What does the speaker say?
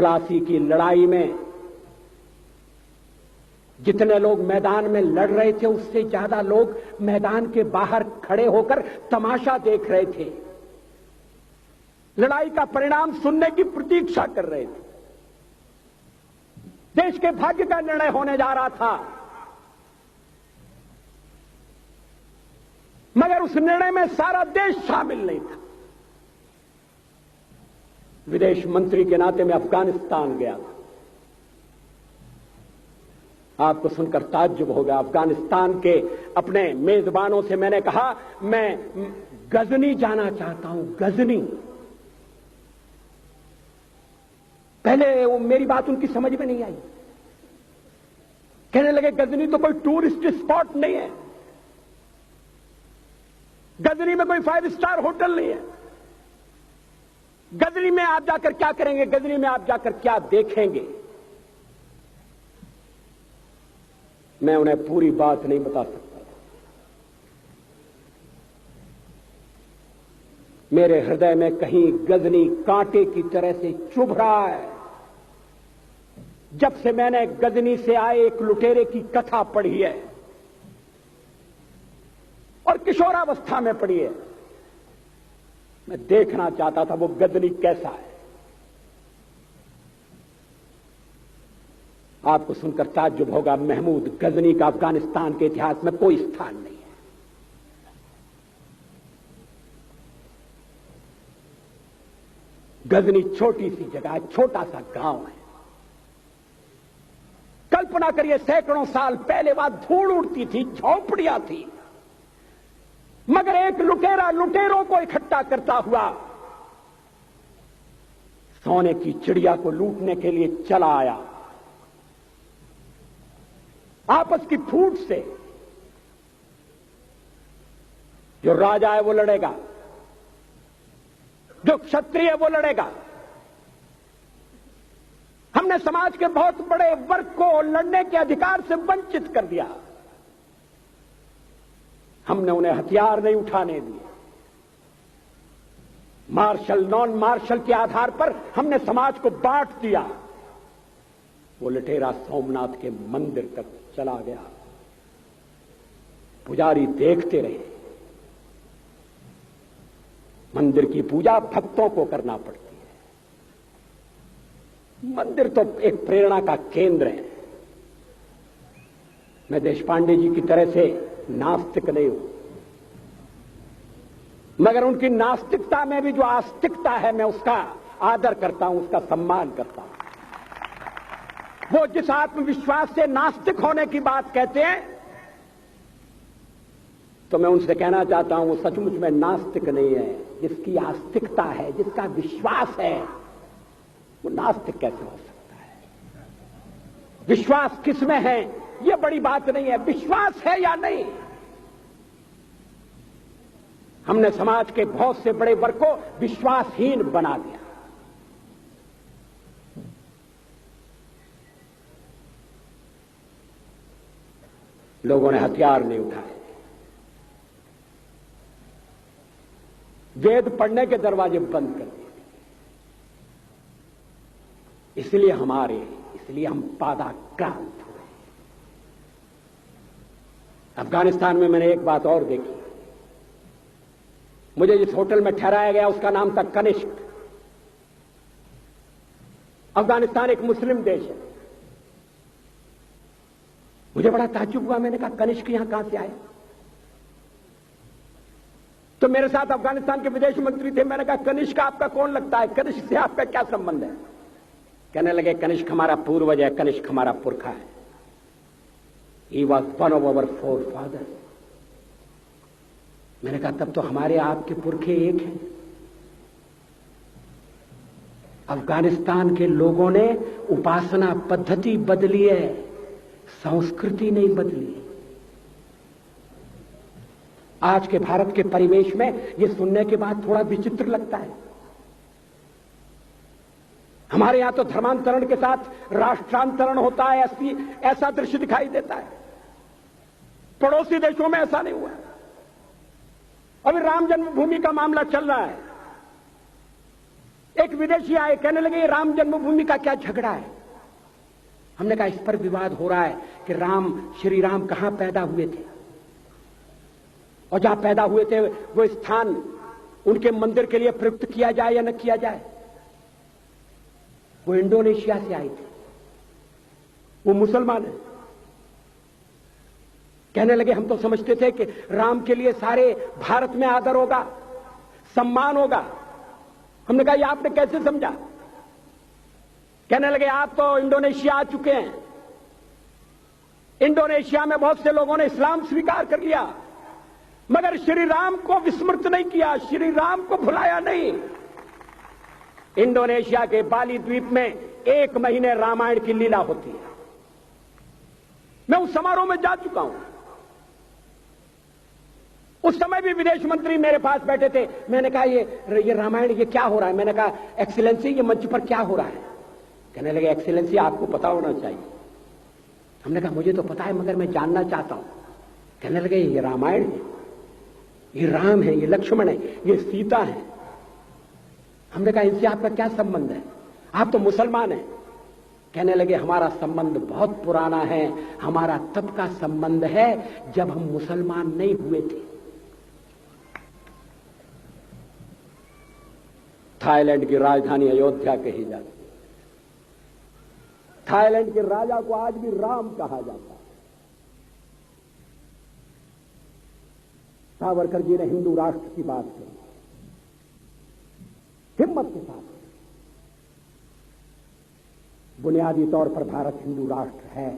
प्लासी की लड़ाई में जितने लोग मैदान में लड़ रहे थे उससे ज्यादा लोग मैदान के बाहर खड़े होकर तमाशा देख रहे थे, लड़ाई का परिणाम सुनने की प्रतीक्षा कर रहे थे। देश के भाग्य का निर्णय होने जा रहा था, मगर उस निर्णय में सारा देश शामिल नहीं था। विदेश मंत्री के नाते मैं अफगानिस्तान गया था। आपको सुनकर ताज्जुब होगा, अफगानिस्तान के अपने मेजबानों से मैंने कहा मैं गजनी जाना चाहता हूं, गजनी। पहले वो मेरी बात उनकी समझ में नहीं आई, कहने लगे गजनी तो कोई टूरिस्ट स्पॉट नहीं है, गजनी में कोई 5 स्टार होटल नहीं है, गजनी में आप जाकर क्या करेंगे, गजनी में आप जाकर क्या देखेंगे। मैं उन्हें पूरी बात नहीं बता सकता था। मेरे हृदय में कहीं गजनी कांटे की तरह से चुभ रहा है। जब से मैंने गजनी से आए एक लुटेरे की कथा पढ़ी है और किशोरावस्था में पढ़ी है, मैं देखना चाहता था वो गजनी कैसा है। आपको सुनकर ताज्जुब होगा, महमूद गजनी का अफगानिस्तान के इतिहास में कोई स्थान नहीं है। गजनी छोटी सी जगह, छोटा सा गांव है। कल्पना करिए, सैकड़ों साल पहले वहां धूल उड़ती थी, झोंपड़ियां थी, मगर एक लुटेरा लुटेरों को इकट्ठा करता हुआ सोने की चिड़िया को लूटने के लिए चला आया। आपस की फूट से जो राजा है वो लड़ेगा, जो क्षत्रिय है वो लड़ेगा। हमने समाज के बहुत बड़े वर्ग को लड़ने के अधिकार से वंचित कर दिया। हमने उन्हें हथियार नहीं उठाने दिए। मार्शल नॉन मार्शल के आधार पर हमने समाज को बांट दिया। वो लुटेरा सोमनाथ के मंदिर तक चला गया। पुजारी देखते रहे। मंदिर की पूजा भक्तों को करना पड़ती है। मंदिर तो एक प्रेरणा का केंद्र है। मैं देशपांडे जी की तरह से नास्तिक नहीं हूं, मगर उनकी नास्तिकता में भी जो आस्तिकता है मैं उसका आदर करता हूं, उसका सम्मान करता हूं। वो जिस आत्मविश्वास से नास्तिक होने की बात कहते हैं, तो मैं उनसे कहना चाहता हूं वो सचमुच में नास्तिक नहीं है। जिसकी आस्तिकता है, जिसका विश्वास है, वो नास्तिक कैसे हो सकता है। विश्वास किसमें है ये बड़ी बात नहीं है, विश्वास है या नहीं। हमने समाज के बहुत से बड़े वर्ग को विश्वासहीन बना दिया। लोगों ने हथियार नहीं उठाए, वेद पढ़ने के दरवाजे बंद कर दिए। इसलिए हम पादाक्रांत हुए। अफगानिस्तान में मैंने एक बात और देखी। मुझे जिस होटल में ठहराया गया उसका नाम था कनिष्क। अफगानिस्तान एक मुस्लिम देश है। मुझे बड़ा ताज्जुब हुआ। मैंने कहा कनिष्क यहां कहां से आए? तो मेरे साथ अफगानिस्तान के विदेश मंत्री थे। मैंने कहा कनिष्क आपका कौन लगता है, कनिष्क से आपका क्या संबंध है? कहने लगे कनिष्क हमारा पूर्वज है, कनिष्क हमारा पुरखा है। He was one of our forefathers. मैंने कहा तब तो हमारे आपके पुरखे एक हैं। अफगानिस्तान के लोगों ने उपासना पद्धति बदली है, संस्कृति नहीं बदली। आज के भारत के परिवेश में यह सुनने के बाद थोड़ा विचित्र लगता है। हमारे यहां तो धर्मांतरण के साथ राष्ट्रांतरण होता है, ऐसा दृश्य दिखाई देता है। पड़ोसी देशों में ऐसा नहीं हुआ। अभी राम जन्मभूमि का मामला चल रहा है। एक विदेशी आए, कहने लगे राम जन्मभूमि का क्या झगड़ा है। हमने कहा इस पर विवाद हो रहा है कि श्री राम कहां पैदा हुए थे, और जहां पैदा हुए थे वो स्थान उनके मंदिर के लिए प्रयुक्त किया जाए या न किया जाए। वो इंडोनेशिया से आए थे, वो मुसलमान है। कहने लगे हम तो समझते थे कि राम के लिए सारे भारत में आदर होगा, सम्मान होगा। हमने कहा ये आपने कैसे समझा। कहने लगे आप तो इंडोनेशिया आ चुके हैं, इंडोनेशिया में बहुत से लोगों ने इस्लाम स्वीकार कर लिया, मगर श्री राम को विस्मृत नहीं किया, श्री राम को भुलाया नहीं। इंडोनेशिया के बाली द्वीप में 1 महीने रामायण की लीला होती है। मैं उस समारोह में जा चुका हूं। उस समय भी विदेश मंत्री मेरे पास बैठे थे। मैंने कहा ये रामायण ये क्या हो रहा है। मैंने कहा एक्सीलेंसी ये मंच पर क्या हो रहा है। कहने लगे एक्सीलेंसी आपको पता होना चाहिए। हमने कहा मुझे तो पता है मगर मैं जानना चाहता हूं। कहने लगे ये रामायण है, ये राम है, ये लक्ष्मण है, ये सीता है। हमने कहा इनसे आपका क्या संबंध है, आप तो मुसलमान हैं। कहने लगे हमारा संबंध बहुत पुराना है, हमारा तब का संबंध है जब हम मुसलमान नहीं हुए थे। थाईलैंड की राजधानी अयोध्या कही जाती है। थाईलैंड के राजा को आज भी राम कहा जाता है। सावरकर जी ने हिंदू राष्ट्र की बात की, हिम्मत के साथ। बुनियादी तौर पर भारत हिंदू राष्ट्र है,